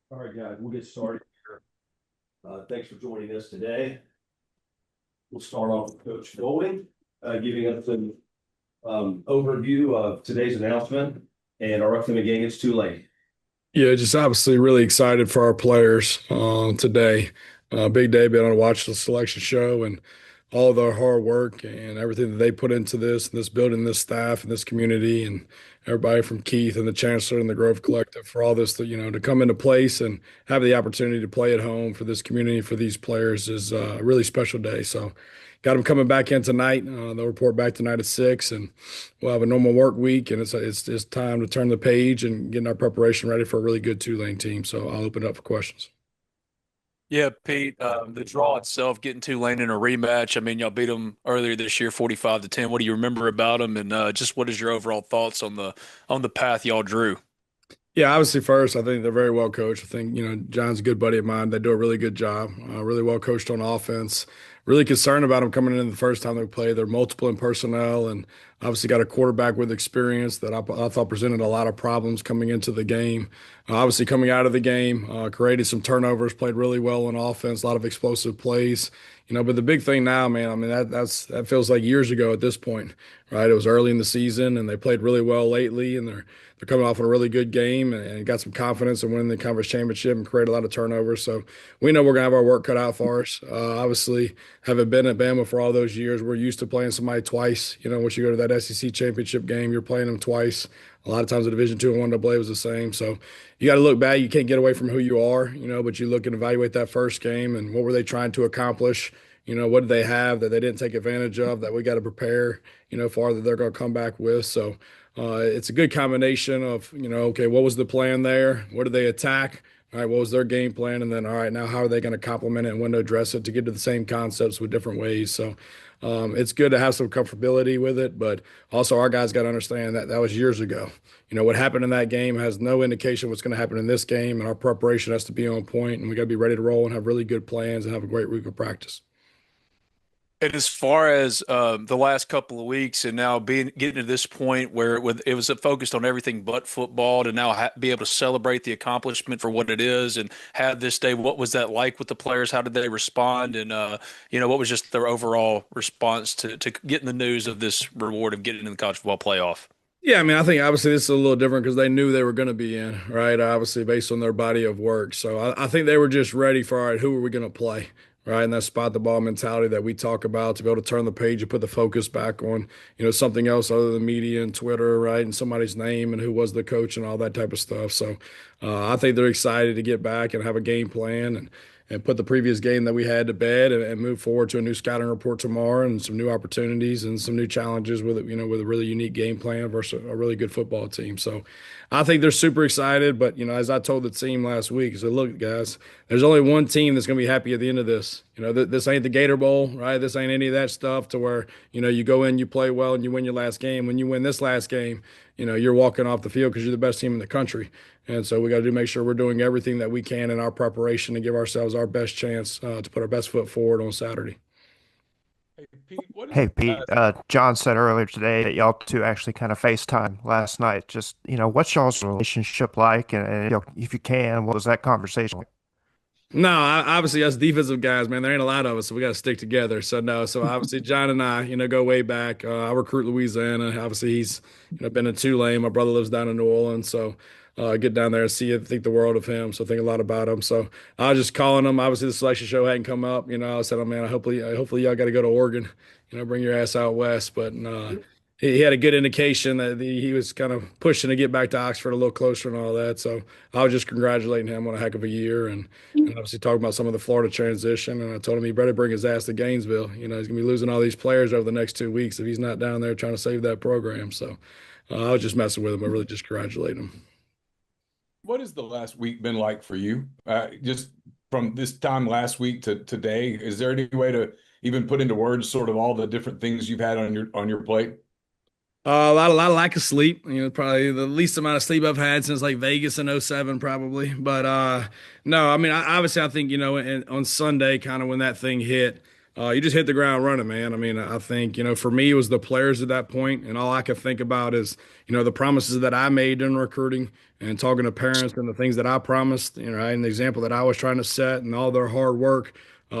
All right, guys, we'll get started here. Thanks for joining us today. We'll start off with Coach Golding, giving us an overview of today's announcement and our upcoming game against Tulane. Yeah, just obviously really excited for our players today. Big day, being able to watch the selection show and all of their hard work and everything that they put into this building, this staff, and this community, and everybody from Keith and the Chancellor and the Grove Collective for all this, to come into place and have the opportunity to play at home for this community, for these players is a really special day. So, got them coming back in tonight. They'll report back tonight at 6, and we'll have a normal work week, and it's time to turn the page and getting our preparation ready for a really good Tulane team. So I'll open it up for questions. Yeah, Pete, the draw itself, getting Tulane in a rematch. I mean, y'all beat them earlier this year, 45-10. What do you remember about them? And just what is your overall thoughts on the path y'all drew? Yeah, obviously, first, I think they're very well coached. I think, John's a good buddy of mine. They do a really good job, really well coached on offense. Really concerned about them coming in the first time they play. They're multiple in personnel and obviously got a quarterback with experience that I thought presented a lot of problems coming into the game. Obviously, coming out of the game, created some turnovers, played really well on offense, a lot of explosive plays. But the big thing now, man, I mean, that feels like years ago at this point, right? It was early in the season and they played really well lately, and they're coming off of a really good game and got some confidence in winning the conference championship and create a lot of turnovers. So we know we're gonna have our work cut out for us. Obviously, having been at Bama for all those years, we're used to playing somebody twice. Once you go to that SEC championship game, you're playing them twice. A lot of times the Division II and one AA was the same. So you got to look back. You can't get away from who you are, but you look and evaluate that first game and what were they trying to accomplish. What did they have that they didn't take advantage of that we got to prepare, for that they're going to come back with. So it's a good combination of, okay, what was the plan there? What did they attack? All right, what was their game plan? And then, all right, now how are they going to complement it and when to address it to get to the same concepts with different ways? So it's good to have some comfortability with it, but also our guys got to understand that that was years ago. What happened in that game has no indication what's going to happen in this game, and our preparation has to be on point, and we got to be ready to roll and have really good plans and have a great week of practice. And as far as the last couple of weeks, and now getting to this point where it was focused on everything but football, to now be able to celebrate the accomplishment for what it is, and have this day, what was that like with the players? How did they respond? And what was just their overall response to getting the news of this reward of getting in the college football playoff? Yeah, I mean, I think obviously this is a little different because they knew they were going to be in, right? Obviously, based on their body of work. So I think they were just ready for, all right, who are we going to play? Right. And that spot the ball mentality that we talk about to be able to turn the page and put the focus back on, something else other than media and Twitter, right? And somebody's name and who was the coach and all that type of stuff. So I think they're excited to get back and have a game plan and put the previous game that we had to bed and move forward to a new scouting report tomorrow and some new opportunities and some new challenges with it, with a really unique game plan versus a really good football team. So I think they're super excited. But, as I told the team last week, I said, look, guys, there's only one team that's going to be happy at the end of this. This ain't the Gator Bowl, right? This ain't any of that stuff to where, you go in, you play well, and you win your last game. When you win this last game, you're walking off the field because you're the best team in the country. And so we got to make sure we're doing everything that we can in our preparation to give ourselves our best chance to put our best foot forward on Saturday. Hey Pete, what is Hey the Pete, last? John said earlier today that y'all two actually kind of FaceTime last night. Just, what's y'all's relationship like? And if you can, what was that conversation like? No, obviously us defensive guys, man, there ain't a lot of us, so we got to stick together. So no, so obviously John and I, go way back. I recruit Louisiana. Obviously he's, been in Tulane. My brother lives down in New Orleans, so get down there and see it, think the world of him. So think a lot about him. So I was just calling him. Obviously the selection show hadn't come up. I said, oh man, hopefully y'all got to go to Oregon. Bring your ass out west. But he had a good indication that he was kind of pushing to get back to Oxford a little closer and all that. So I was just congratulating him on a heck of a year and obviously talking about some of the Florida transition. And I told him he better bring his ass to Gainesville. He's going to be losing all these players over the next 2 weeks if he's not down there trying to save that program. So I was just messing with him. I really just congratulate him. What has the last week been like for you? Just from this time last week to today, is there any way to even put into words sort of all the different things you've had on your plate? A lot of lack of sleep. Probably the least amount of sleep I've had since like Vegas in '07, probably. But no, I mean, obviously, I think on Sunday, kind of when that thing hit, you just hit the ground running, man. I mean, I think, for me, it was the players at that point, and all I could think about is, the promises that I made in recruiting and talking to parents and the things that I promised, and the example that I was trying to set and all their hard work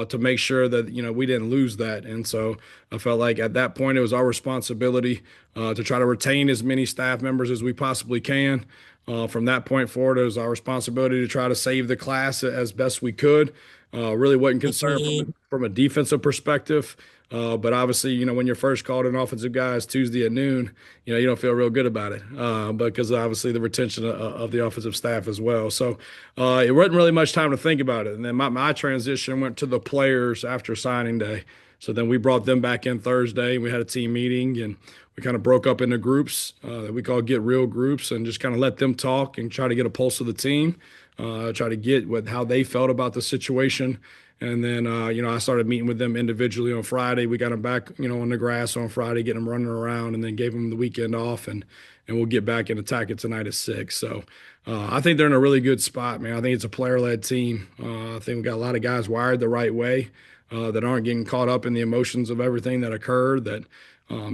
to make sure that, we didn't lose that. And so I felt like at that point, it was our responsibility to try to retain as many staff members as we possibly can. From that point forward, it was our responsibility to try to save the class as best we could. Really wasn't concerned from a defensive perspective. But obviously, when you're first called an offensive guys Tuesday at noon, you don't feel real good about it because obviously the retention of the offensive staff as well. So it wasn't really much time to think about it. And then my transition went to the players after signing day. So then we brought them back in Thursday and we had a team meeting and we kind of broke up into groups that we call get real groups and just kind of let them talk and try to get a pulse of the team, try to get how they felt about the situation. And then, I started meeting with them individually on Friday. We got them back, on the grass on Friday, getting them running around, and then gave them the weekend off. And we'll get back and attack it tonight at 6. So I think they're in a really good spot, man. I think it's a player-led team. I think we got a lot of guys wired the right way that aren't getting caught up in the emotions of everything that occurred. That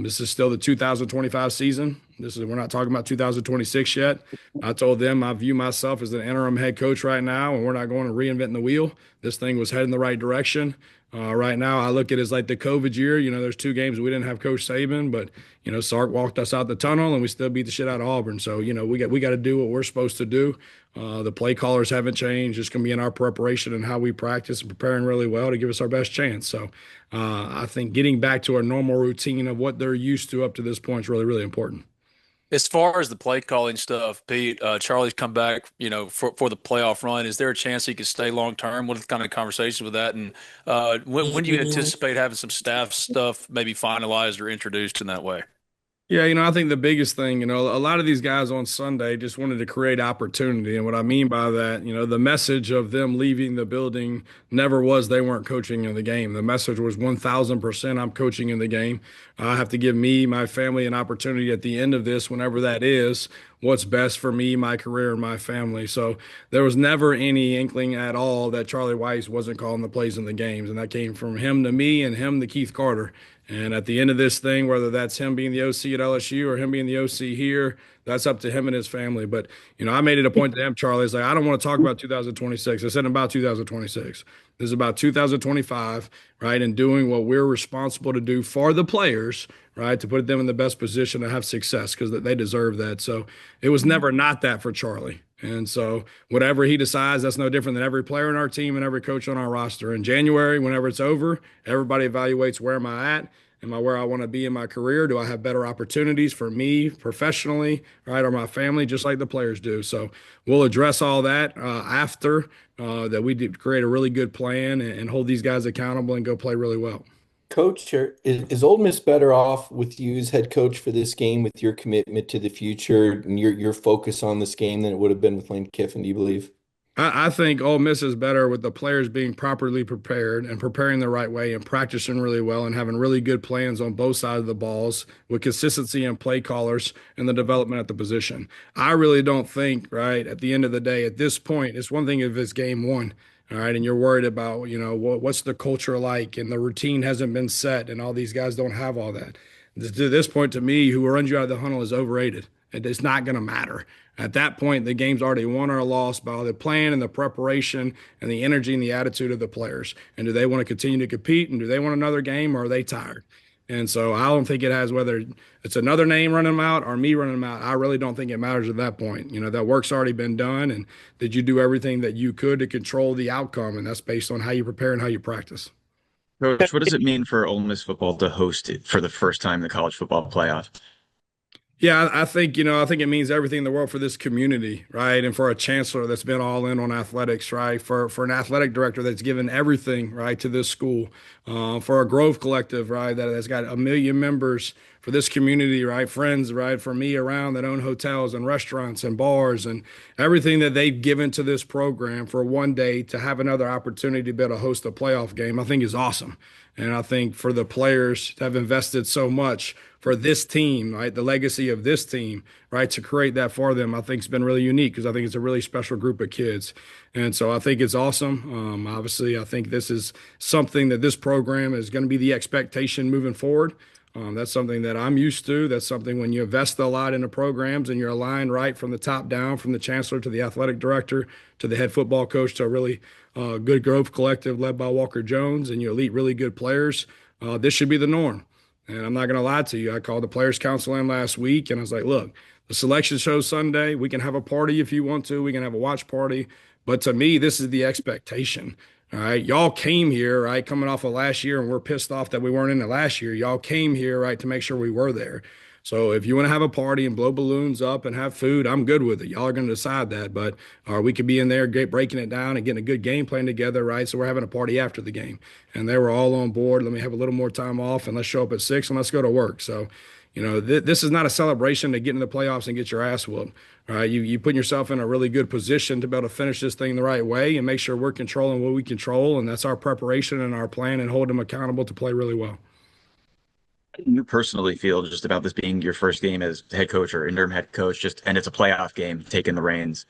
this is still the 2025 season. We're not talking about 2026 yet. I told them I view myself as an interim head coach right now, and we're not going to reinvent the wheel. This thing was heading the right direction. Right now, I look at it as like the COVID year. There's 2 games we didn't have Coach Saban, but Sark walked us out the tunnel, and we still beat the shit out of Auburn. So we got to do what we're supposed to do. The play callers haven't changed. It's going to be in our preparation and how we practice and preparing really well to give us our best chance. So I think getting back to our normal routine of what they're used to up to this point is really, really important. As far as the play calling stuff, Pete, Charlie's come back, for the playoff run. Is there a chance he could stay long term? What kind of conversations with that? And when do you anticipate having some staff stuff maybe finalized or introduced in that way? Yeah, I think the biggest thing, a lot of these guys on Sunday just wanted to create opportunity. And what I mean by that, the message of them leaving the building never was they weren't coaching in the game. The message was 1000% I'm coaching in the game. I have to give me, my family, an opportunity at the end of this, whenever that is, what's best for me, my career, and my family. So there was never any inkling at all that Charlie Weiss wasn't calling the plays in the games. And that came from him to me and him to Keith Carter. And at the end of this thing, whether that's him being the OC at LSU or him being the OC here, that's up to him and his family. But, I made it a point to him, Charlie. It's like, I don't want to talk about 2026. I said about 2026. This is about 2025, right? And doing what we're responsible to do for the players, right? To put them in the best position to have success because they deserve that. So it was never not that for Charlie. And so whatever he decides, that's no different than every player in our team and every coach on our roster. In January, whenever it's over, everybody evaluates where am I at? Am I where I want to be in my career? Do I have better opportunities for me professionally, right, or my family, just like the players do? So we'll address all that after that we create a really good plan and hold these guys accountable and go play really well. Coach, is Ole Miss better off with you as head coach for this game with your commitment to the future and your focus on this game than it would have been with Lane Kiffin, do you believe? I think Ole Miss is better with the players being properly prepared and preparing the right way and practicing really well and having really good plans on both sides of the balls with consistency and play callers and the development at the position. I really don't think, right, at the end of the day, at this point, it's one thing if it's game 1. All right. And you're worried about, what's the culture like and the routine hasn't been set and all these guys don't have all that. To this point, to me, who runs you out of the huddle is overrated. It's not going to matter. At that point, the game's already won or lost by the plan and the preparation and the energy and the attitude of the players. And do they want to continue to compete and do they want another game or are they tired? And so I don't think it has whether it's another name running them out or me running them out. I really don't think it matters at that point. That work's already been done. And did you do everything that you could to control the outcome? And that's based on how you prepare and how you practice. Coach, what does it mean for Ole Miss football to host it for the first time in the college football playoff? Yeah, I think, I think it means everything in the world for this community, right? And for a chancellor that's been all in on athletics, right? For an athletic director that's given everything, right, to this school. For a Grove collective, right, that has got 1 million members for this community, right? Friends, right? For me around that own hotels and restaurants and bars and everything that they've given to this program for one day to have another opportunity to be able to host a playoff game, I think is awesome. And I think for the players to have invested so much for this team, right, the legacy of this team, right, to create that for them, I think it's been really unique because I think it's a really special group of kids. And so I think it's awesome. Obviously, I think this is something that this program is going to be the expectation moving forward. That's something that I'm used to. That's something when you invest a lot into programs and you're aligned right from the top down, from the chancellor to the athletic director to the head football coach to a really good growth collective led by Walker Jones and you elite really good players. This should be the norm. And I'm not going to lie to you. I called the Players Council in last week and I was like, look, the selection show Sunday. We can have a party if you want to. We can have a watch party. But to me, this is the expectation. All right. Y'all came here, right, coming off of last year, and we're pissed off that we weren't in it last year. Y'all came here, right, to make sure we were there. So if you want to have a party and blow balloons up and have food, I'm good with it. Y'all are going to decide that. But we could be in there breaking it down and getting a good game plan together, right? So we're having a party after the game. And they were all on board. Let me have a little more time off and let's show up at 6 and let's go to work. So, this is not a celebration to get in the playoffs and get your ass whooped. All right, you putting yourself in a really good position to be able to finish this thing the right way and make sure we're controlling what we control, and that's our preparation and our plan, and hold them accountable to play really well. You personally feel just about this being your first game as head coach or interim head coach, and it's a playoff game, taking the reins?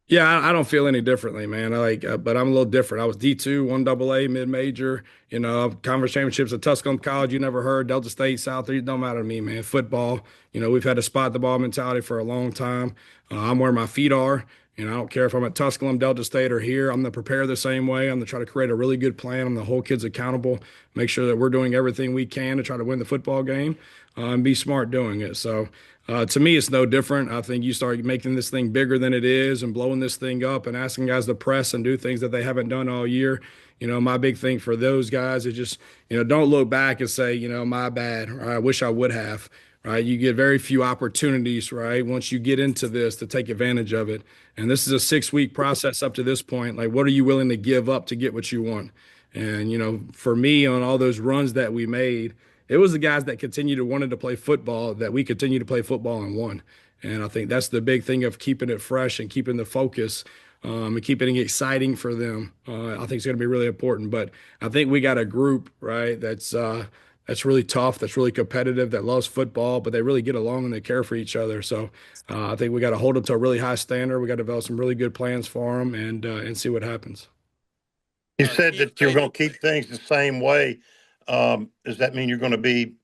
Yeah, I don't feel any differently, man. But I'm a little different. I was D2, 1AA, mid-major, conference championships at Tusculum College. You never heard Delta State, South. It don't matter to me, man. Football, we've had a spot the ball mentality for a long time. I'm where my feet are. I don't care if I'm at Tusculum, Delta State, or here. I'm going to prepare the same way. I'm going to try to create a really good plan. I'm going to hold kids accountable, make sure that we're doing everything we can to try to win the football game, and be smart doing it. So to me, it's no different. I think you start making this thing bigger than it is and blowing this thing up and asking guys to press and do things that they haven't done all year. My big thing for those guys is just, don't look back and say, my bad, or I wish I would have. Right. You get very few opportunities, right, once you get into this to take advantage of it. And this is a 6-week process up to this point. Like, what are you willing to give up to get what you want? And, for me, on all those runs that we made, it was the guys that continued to wanted to play football that we continue to play football and won. And I think that's the big thing of keeping it fresh and keeping the focus and keeping it exciting for them. I think it's going to be really important. But I think we got a group, right, that's really tough, that's really competitive, that loves football, but they really get along and they care for each other. So I think we got to hold them to a really high standard. We got to develop some really good plans for them and see what happens. You said that you're going to keep things the same way. Does that mean you're going to be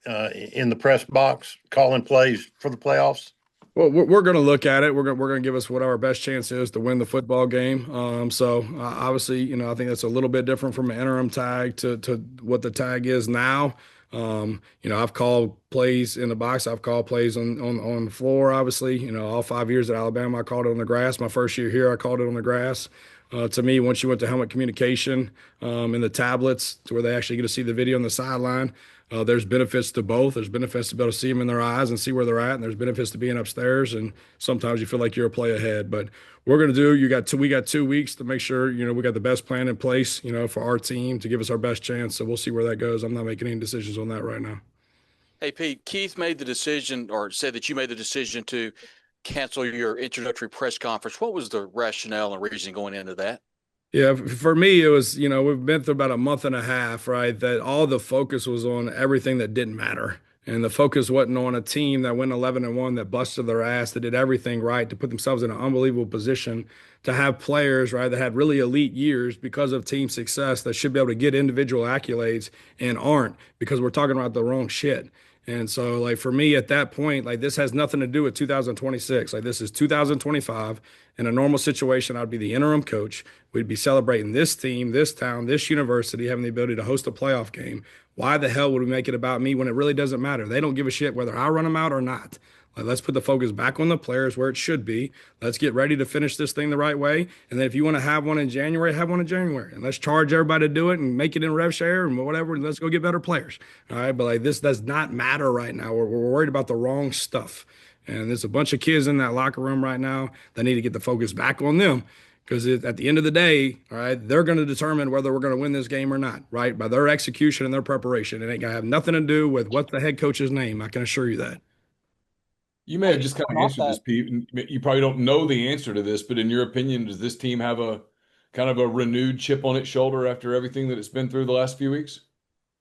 in the press box calling plays for the playoffs? Well, we're going to look at it. We're going to give us what our best chance is to win the football game. So obviously, I think that's a little bit different from an interim tag to what the tag is now. I've called plays in the box. I've called plays on the floor, obviously. All 5 years at Alabama, I called it on the grass. My first year here, I called it on the grass. To me, once you went to helmet communication and the tablets to where they actually get to see the video on the sideline, there's benefits to both. There's benefits to be able to see them in their eyes and see where they're at, and there's benefits to being upstairs. And sometimes you feel like you're a play ahead. But we're going to do. We got 2 weeks to make sure we got the best plan in place. For our team to give us our best chance. So we'll see where that goes. I'm not making any decisions on that right now. Hey, Pete, Keith made the decision, or said that you made the decision to cancel your introductory press conference. What was the rationale and reason going into that? Yeah, for me, it was, we've been through about a month and a half, right? That all the focus was on everything that didn't matter. And the focus wasn't on a team that went 11-1, that busted their ass, that did everything right to put themselves in an unbelievable position to have players, right, that had really elite years because of team success that should be able to get individual accolades and aren't, because we're talking about the wrong shit. And so, like, for me at that point, like, this has nothing to do with 2026. Like, this is 2025. In a normal situation, I'd be the interim coach. We'd be celebrating this team, this town, this university, having the ability to host a playoff game. Why the hell would we make it about me when it really doesn't matter? They don't give a shit whether I run them out or not. Like, let's put the focus back on the players where it should be. Let's get ready to finish this thing the right way. And then if you want to have one in January, have one in January. And let's charge everybody to do it and make it in rev share and whatever. And let's go get better players. All right. But like, this does not matter right now. We're worried about the wrong stuff. And there's a bunch of kids in that locker room right now that need to get the focus back on them. Because at the end of the day, all right, they're going to determine whether we're going to win this game or not, right? By their execution and their preparation. It ain't going to have nothing to do with what the head coach's name. I can assure you that. You may have just kind of Going off answered this, that, Pete. And you probably don't know the answer to this, but in your opinion, does this team have a kind of a renewed chip on its shoulder after everything that it's been through the last few weeks?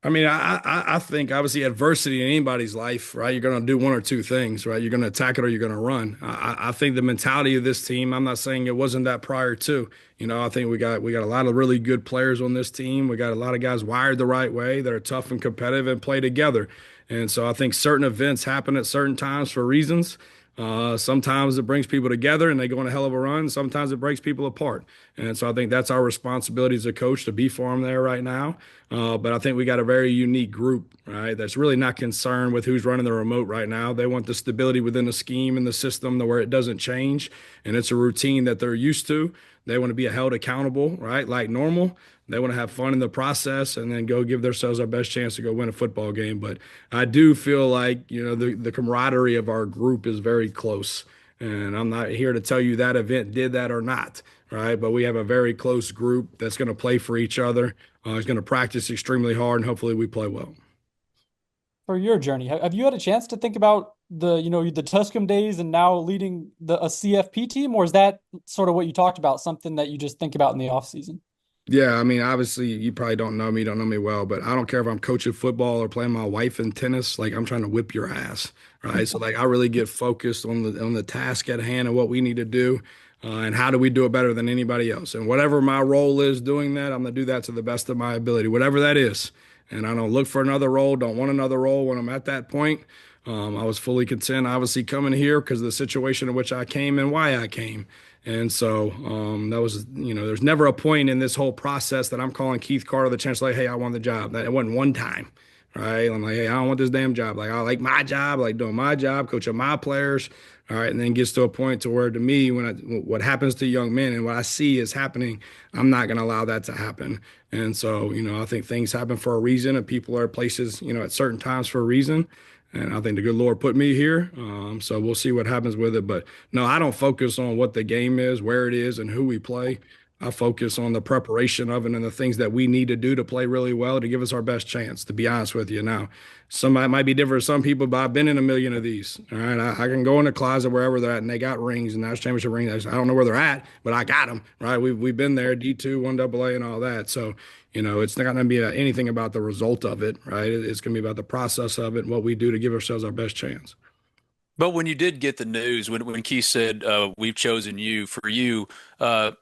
I mean, I think obviously adversity in anybody's life, right? You're going to do one or two things, right? You're going to attack it or you're going to run. I think the mentality of this team, I'm not saying it wasn't that prior to, I think we got a lot of really good players on this team. We got a lot of guys wired the right way that are tough and competitive and play together. And so I think certain events happen at certain times for reasons. Sometimes it brings people together and they go on a hell of a run. Sometimes it breaks people apart. And so I think that's our responsibility as a coach to be for them there right now. But I think we got a very unique group, right? That's really not concerned with who's running the remote right now. They want the stability within the scheme and the system to where it doesn't change. And it's a routine that they're used to. They want to be held accountable, right? Like normal. They want to have fun in the process and then go give themselves our best chance to go win a football game. But I do feel like, the camaraderie of our group is very close. And I'm not here to tell you that event did that or not, right? But we have a very close group that's going to play for each other. Is going to practice extremely hard, and hopefully we play well. for your journey, have you had a chance to think about the Tuscum days and now leading a CFP team, or is that sort of what you talked about, something that you just think about in the off season? Yeah, I mean, obviously, you probably don't know me well, but I don't care if I'm coaching football or playing my wife in tennis. Like, I'm trying to whip your ass, right? So, like, I really get focused on the task at hand and what we need to do, and how do we do it better than anybody else. And whatever my role is doing that, I'm gonna do that to the best of my ability, whatever that is. And I don't look for another role, don't want another role when I'm at that point. I was fully content, obviously, coming here because of the situation in which I came and why I came. And so that was, there's never a point in this whole process that I'm calling Keith Carter the chancellor, like, hey, I want the job. That it wasn't one time, right? I'm like, hey, I don't want this damn job. Like, I like my job, I like doing my job, coaching my players. All right. And then gets to a point to where, to me, what happens to young men and what I see is happening, I'm not going to allow that to happen. And so, I think things happen for a reason and people are at places, at certain times for a reason. And I think the good Lord put me here. So we'll see what happens with it. But no, I don't focus on what the game is, where it is, and who we play. I focus on the preparation of it and the things that we need to do to play really well to give us our best chance, to be honest with you. Now, somebody might be different for some people, but I've been in a million of these. All right. I can go in the closet wherever they're at and they got rings and national championship rings. I don't know where they're at, but I got them. Right. We've been there, D2, 1AA, and all that. So, it's not going to be anything about the result of it, right? It's going to be about the process of it and what we do to give ourselves our best chance. But when you did get the news, when Keith said, we've chosen you for you, not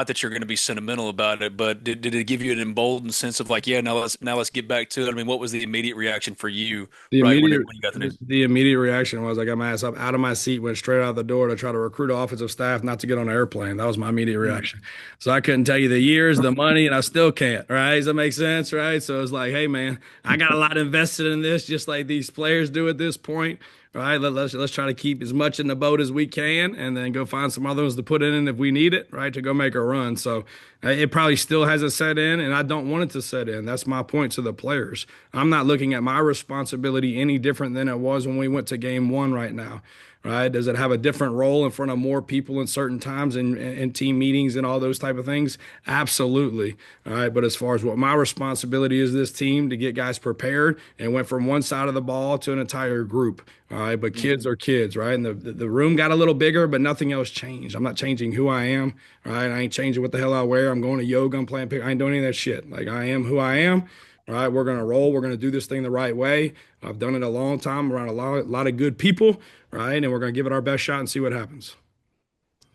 that you're going to be sentimental about it, but did it give you an emboldened sense of like, yeah, now let's get back to it? I mean, what was the immediate reaction for you, The right, immediate when you got the news? the immediate reaction was I got my ass up out of my seat, went straight out the door to try to recruit offensive staff not to get on an airplane. That was my immediate reaction. So I couldn't tell you the years, the money, and I still can't. Right? Does that make sense? Right? So it's like, hey man, I got a lot invested in this, just like these players do at this point. Right, let's try to keep as much in the boat as we can, and then go find some other ones to put in if we need it, right, to go make a run. So it probably still hasn't set in, and I don't want it to set in. That's my point to the players. I'm not looking at my responsibility any different than it was when we went to game one right now. Right? Does it have a different role in front of more people in certain times in team meetings and all those type of things? Absolutely. All right. But as far as what my responsibility is this team to get guys prepared and went from one side of the ball to an entire group. All right. But kids are kids, right? And the room got a little bigger, but nothing else changed. I'm not changing who I am. All right. I ain't changing what the hell I wear. I'm going to yoga. I'm playing pick. I ain't doing any of that shit. Like, I am who I am. All right, we're going to roll. We're going to do this thing the right way. I've done it a long time around a lot of good people, right? And we're going to give it our best shot and see what happens.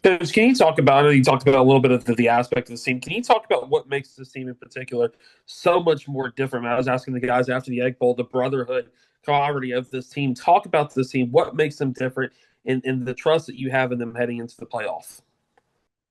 Coach, can you talk about, I know you talked about a little bit of the aspect of the team. Can you talk about what makes this team in particular so much more different? I was asking the guys after the Egg Bowl, the brotherhood, camaraderie of this team. Talk about this team. What makes them different in the trust that you have in them heading into the playoff?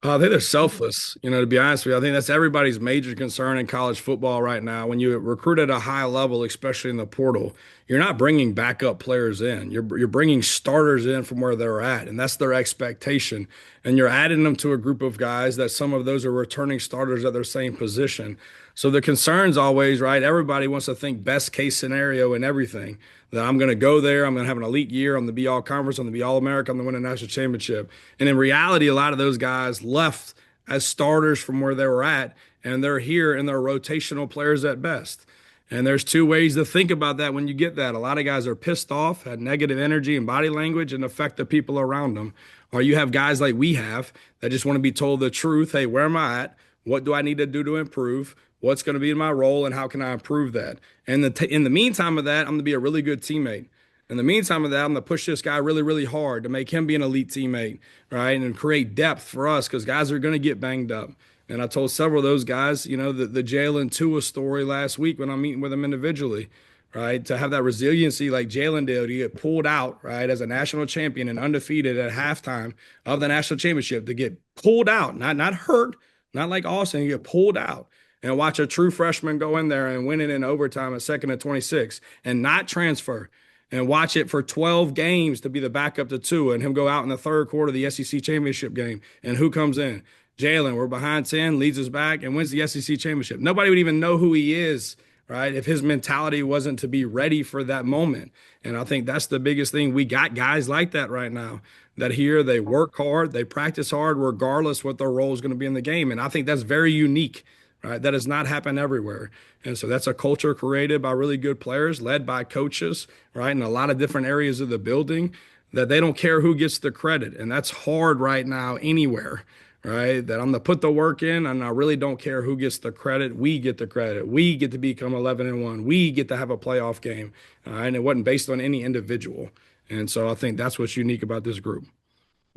I think they're selfless, to be honest with you. I think that's everybody's major concern in college football right now. When you recruit at a high level, especially in the portal, you're not bringing backup players in. You're bringing starters in from where they're at, and that's their expectation. And you're adding them to a group of guys that some of those are returning starters at their same position. So the concern's always, right, everybody wants to think best case scenario in everything. That I'm going to go there, I'm going to have an elite year, I'm going to be all conference, I'm going to be all America, I'm going to win a national championship. And in reality, a lot of those guys left as starters from where they were at, and they're here and they're rotational players at best. And there's two ways to think about that when you get that. A lot of guys are pissed off, had negative energy and body language, and affect the people around them. Or you have guys like we have that just want to be told the truth. Hey, where am I at? What do I need to do to improve? What's going to be my role, and how can I improve that? And in the meantime of that, I'm going to be a really good teammate. In the meantime of that, I'm going to push this guy really, really hard to make him be an elite teammate, right? And create depth for us because guys are going to get banged up. And I told several of those guys, the Jalen Tua story last week when I'm meeting with them individually, right? To have that resiliency like Jalen did, to get pulled out, right, as a national champion and undefeated at halftime of the national championship, to get pulled out, not hurt, not like Austin, you get pulled out. And watch a true freshman go in there and win it in overtime at 2nd and 26 and not transfer. And watch it for 12 games to be the backup to Tua and him go out in the third quarter of the SEC championship game. And who comes in? Jalen. We're behind 10, leads us back, and wins the SEC championship. Nobody would even know who he is, right, if his mentality wasn't to be ready for that moment. And I think that's the biggest thing. We got guys like that right now that here they work hard, they practice hard, regardless what their role is going to be in the game. And I think that's very unique. Right, that does not happen everywhere. And so that's a culture created by really good players, led by coaches, right, in a lot of different areas of the building, that they don't care who gets the credit. And that's hard right now anywhere, right? That I'm going to put the work in, and I really don't care who gets the credit. We get the credit. We get to become 11-1. We get to have a playoff game. And it wasn't based on any individual. And so I think that's what's unique about this group.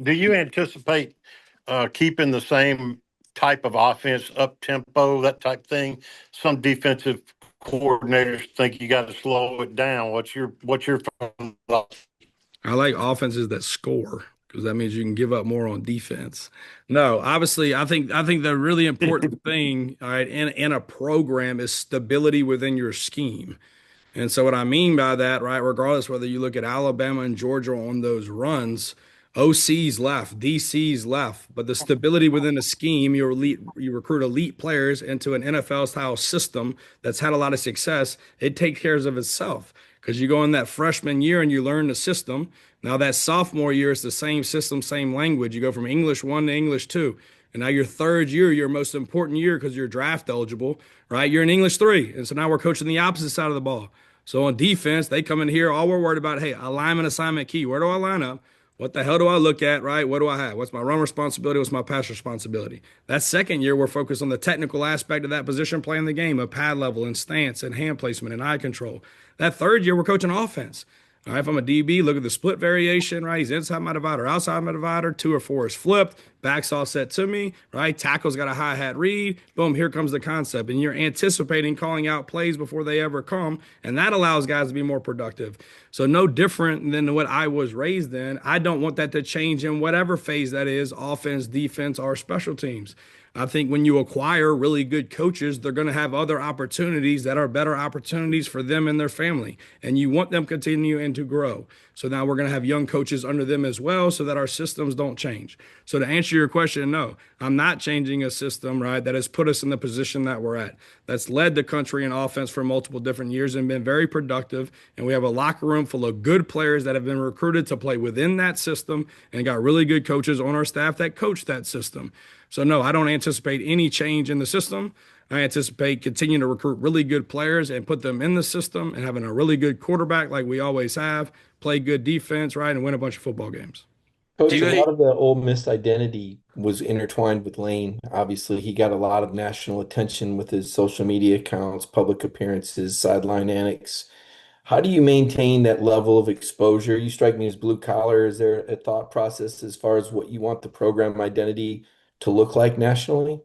Do you anticipate keeping the same type of offense, up tempo, that type thing? Some defensive coordinators think you got to slow it down. What's your thoughts? I like offenses that score because that means you can give up more on defense. No, obviously, I think the really important thing, all right, in a program is stability within your scheme. And so what I mean by that, right, regardless whether you look at Alabama and Georgia on those runs, OCs left, DCs left, but the stability within the scheme, you recruit elite players into an NFL style system that's had a lot of success. It takes care of itself because you go in that freshman year and you learn the system. Now that sophomore year is the same system, same language. You go from English 1 to English 2. And now your third year, your most important year because you're draft eligible, right? You're in English 3. And so now we're coaching the opposite side of the ball. So on defense, they come in here, all we're worried about, hey, alignment, assignment, key. Where do I line up? What the hell do I look at, right? What do I have? What's my run responsibility? What's my pass responsibility? That second year, we're focused on the technical aspect of that position playing the game, of pad level and stance and hand placement and eye control. That third year, we're coaching offense. All right, if I'm a DB, look at the split variation, right? He's inside my divider, outside my divider, 2 or 4 is flipped, back's offset to me, right? Tackle's got a high hat read. Boom, here comes the concept. And you're anticipating calling out plays before they ever come, and that allows guys to be more productive. So no different than what I was raised in. I don't want that to change in whatever phase that is, offense, defense, or special teams. I think when you acquire really good coaches, they're going to have other opportunities that are better opportunities for them and their family. And you want them to continue and to grow. So now we're going to have young coaches under them as well so that our systems don't change. So to answer your question, no, I'm not changing a system, right, that has put us in the position that we're at. That's led the country in offense for multiple different years and been very productive. And we have a locker room full of good players that have been recruited to play within that system and got really good coaches on our staff that coach that system. So, no, I don't anticipate any change in the system. I anticipate continuing to recruit really good players and put them in the system and having a really good quarterback like we always have, play good defense, right, and win a bunch of football games. Coach, a lot of the Ole Miss identity was intertwined with Lane. Obviously, he got a lot of national attention with his social media accounts, public appearances, sideline antics. How do you maintain that level of exposure? You strike me as blue collar. Is there a thought process as far as what you want the program identity to look like nationally?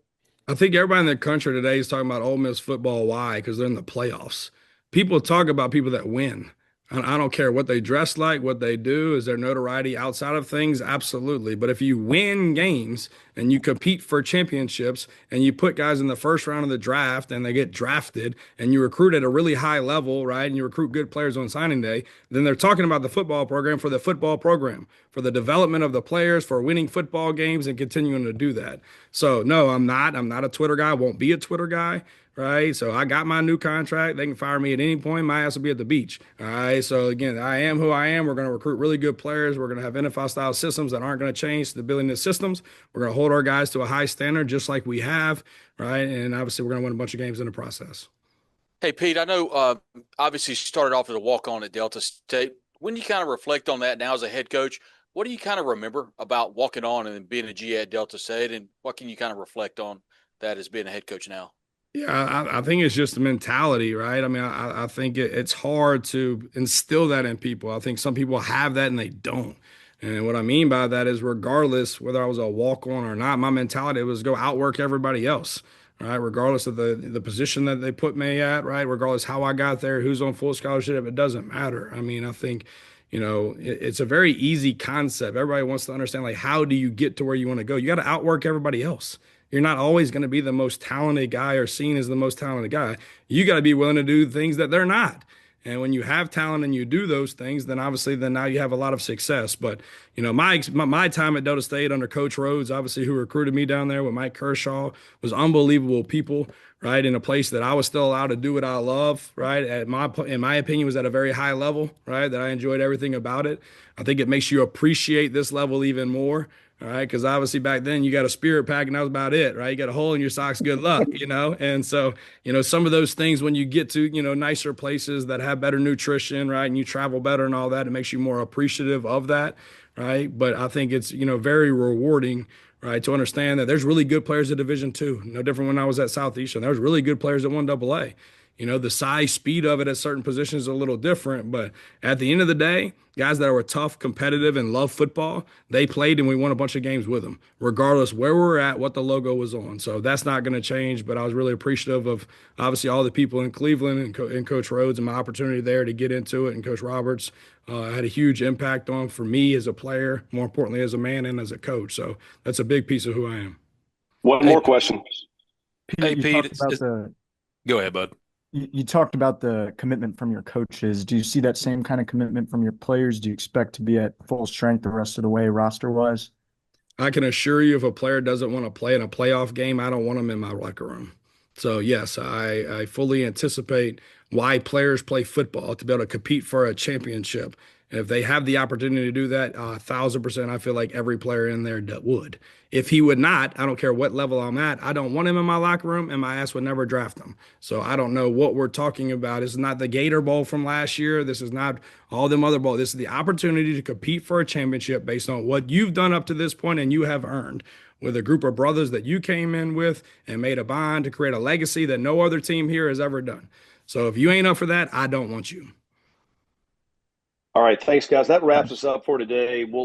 I think everybody in the country today is talking about Ole Miss football. Why? Because they're in the playoffs. People talk about people that win. I don't care what they dress like, what they do. Is there notoriety outside of things? Absolutely. But if you win games and you compete for championships and you put guys in the first round of the draft and they get drafted and you recruit at a really high level, right, and you recruit good players on signing day, then they're talking about the football program for the football program. for the development of the players, for winning football games and continuing to do that. So no, I'm not a Twitter guy. I won't be a Twitter guy. Right. So I got my new contract. They can fire me at any point. My ass will be at the beach. All right. So again, I am who I am. We're going to recruit really good players. We're going to have NFL style systems that aren't going to change the billing systems. We're going to hold our guys to a high standard, just like we have. Right. And obviously, we're going to win a bunch of games in the process. Hey, Pete, I know obviously you started off as a walk-on at Delta State. When you kind of reflect on that now as a head coach, what do you kind of remember about walking on and being a G at Delta State, and what can you kind of reflect on that as being a head coach now? Yeah, I think it's just the mentality, right? I mean, I think it's hard to instill that in people. I think some people have that and they don't. And what I mean by that is, regardless whether I was a walk on or not, my mentality was go outwork everybody else, right? Regardless of the position that they put me at, right? Regardless how I got there, who's on full scholarship, it doesn't matter. I mean, I think, it's a very easy concept. Everybody wants to understand, like, how do you get to where you want to go? You got to outwork everybody else. You're not always going to be the most talented guy or seen as the most talented guy. You got to be willing to do things that they're not. And when you have talent and you do those things, then obviously then now you have a lot of success. But, my time at Delta State under Coach Rhodes, obviously who recruited me down there with Mike Kershaw, was unbelievable people, right? In a place that I was still allowed to do what I love, right? In my opinion, was at a very high level, right? That I enjoyed everything about it. I think it makes you appreciate this level even more. All right, because obviously back then you got a spirit pack and that was about it, right? You got a hole in your socks, good luck, And so, some of those things when you get to, nicer places that have better nutrition, right? And you travel better and all that, it makes you more appreciative of that, right? But I think it's, very rewarding, right? To understand that there's really good players at Division II. No different when I was at Southeastern. There was really good players at 1AA. The size, speed of it at certain positions is a little different, but at the end of the day, guys that were tough, competitive, and love football, they played and we won a bunch of games with them, regardless where we're at, what the logo was on. So that's not going to change, but I was really appreciative of obviously all the people in Cleveland and Coach Rhodes and my opportunity there to get into it. And Coach Roberts had a huge impact on for me as a player, more importantly as a man and as a coach. So that's a big piece of who I am. One more question. Hey, Pete, go ahead, bud. You talked about the commitment from your coaches. Do you see that same kind of commitment from your players? Do you expect to be at full strength the rest of the way roster-wise? I can assure you if a player doesn't want to play in a playoff game, I don't want them in my locker room. So, yes, I fully anticipate why players play football, to be able to compete for a championship. And if they have the opportunity to do that, 1,000%, I feel like every player in there would. If he would not, I don't care what level I'm at, I don't want him in my locker room, and my ass would never draft him. So I don't know what we're talking about. This is not the Gator Bowl from last year. This is not all them other bowls. This is the opportunity to compete for a championship based on what you've done up to this point and you have earned with a group of brothers that you came in with and made a bond to create a legacy that no other team here has ever done. So if you ain't up for that, I don't want you. All right. Thanks, guys. That wraps us up for today. We'll